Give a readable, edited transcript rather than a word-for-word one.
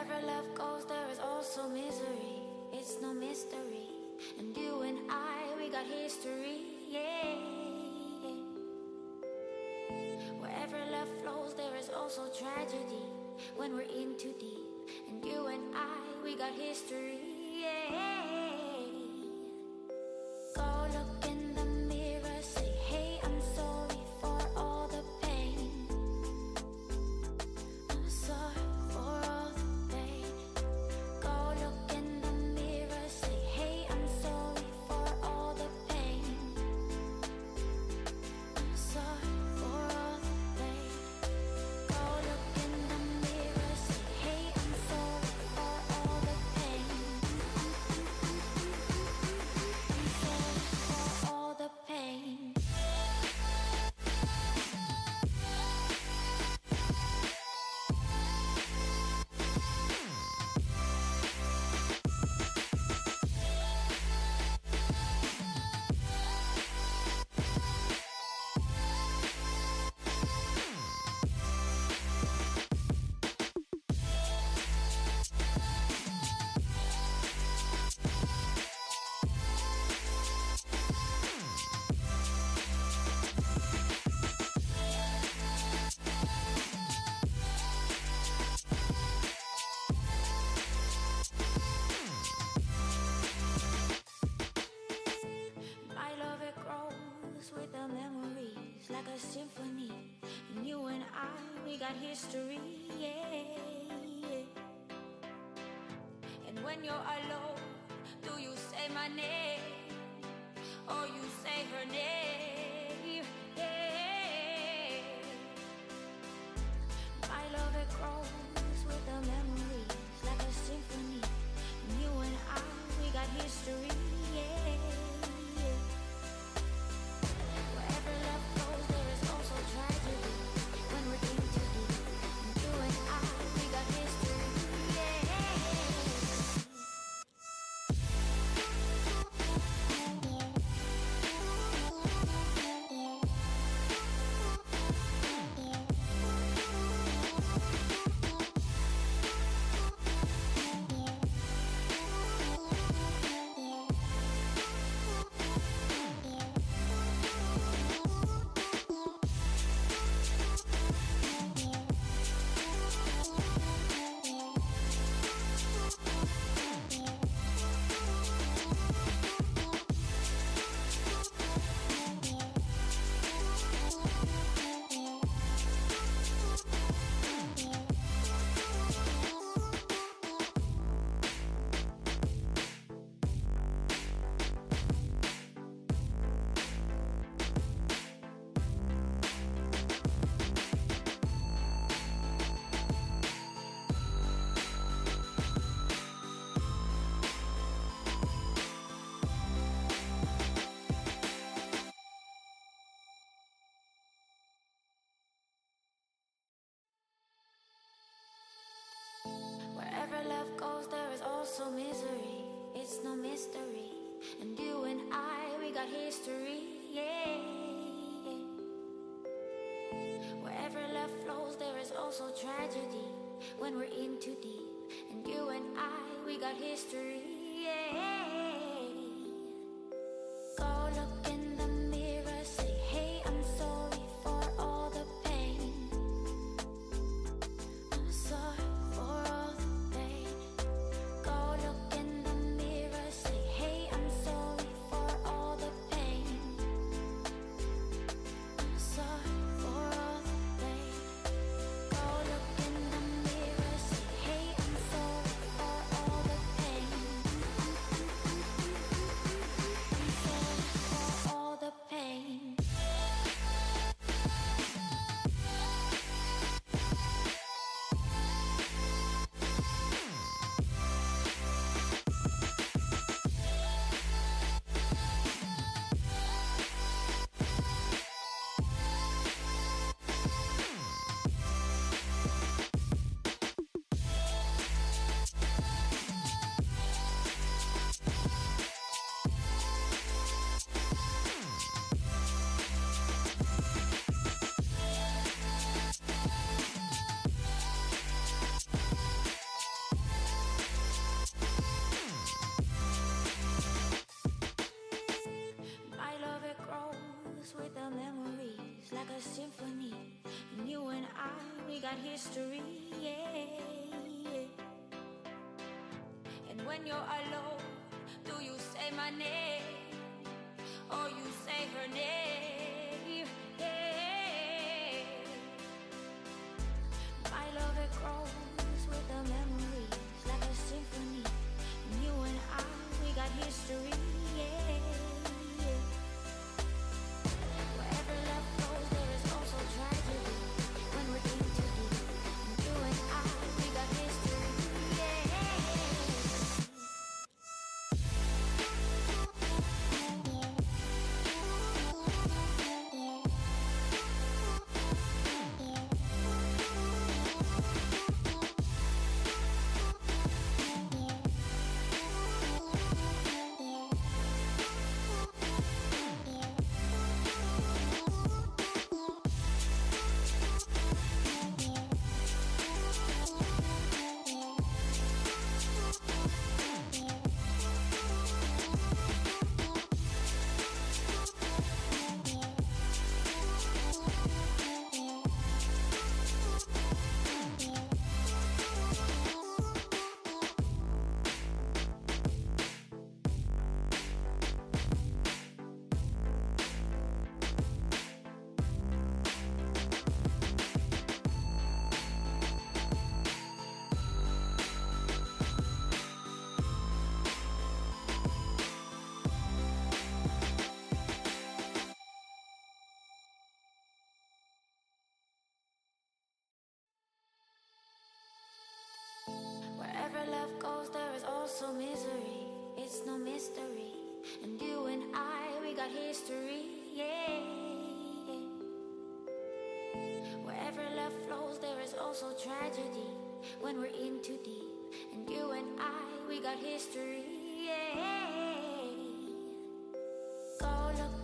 Wherever love goes, there is also misery. It's no mystery. And you and I, we got history, yeah. Wherever love flows, there is also tragedy when we're in too deep. And you and I, we got history, yeah. Go look in the mirror, say, hey, I'm sorry for all the pain. I'm sorry for all the pain. Go look in the mirror, say, hey, I'm sorry for all the pain. I'm sorry for all the pain. Go look in the mirror, say, hey, I'm sorry for all the pain. I'm sorry for all the pain. My love, it grows with the memories like a symphony. And you and I, we got history, yeah. And when you're alone, do you say my name or you say her name? Yeah. My love, it grows with the memories like a symphony. And you and I, we got history, yeah. Wherever love goes, there is also tragedy when we're in too deep. And you and I, we got history, yeah. Wherever love goes, there is also misery. It's no mystery. And you and I, we got history, yeah. Wherever love flows, there is also tragedy when we're in too deep. And you and I, we got history, yeah. Go look in the mirror, say, hey, I'm sorry for all the pain. I'm sorry for all the pain. Go look in the mirror, say, hey, I'm sorry for all the pain. I'm sorry for all the pain. Go look in the mirror, say, hey, I'm sorry for all the pain. a symphony. And you and I, we got history, yeah. And when you're alone, do you say my name? Or you say her name? Yeah. My love, it grows with the memories like a symphony. And you and I, we got history, yeah. Wherever love goes, there is also tragedy. When we're in too deep, and you and I, we got history, yeah. Wherever love goes, there is also misery. It's no mystery. And you and I, we got history, yeah. Wherever love flows, there is also tragedy. When we're in too deep, and you and I, we got history, yeah. Go look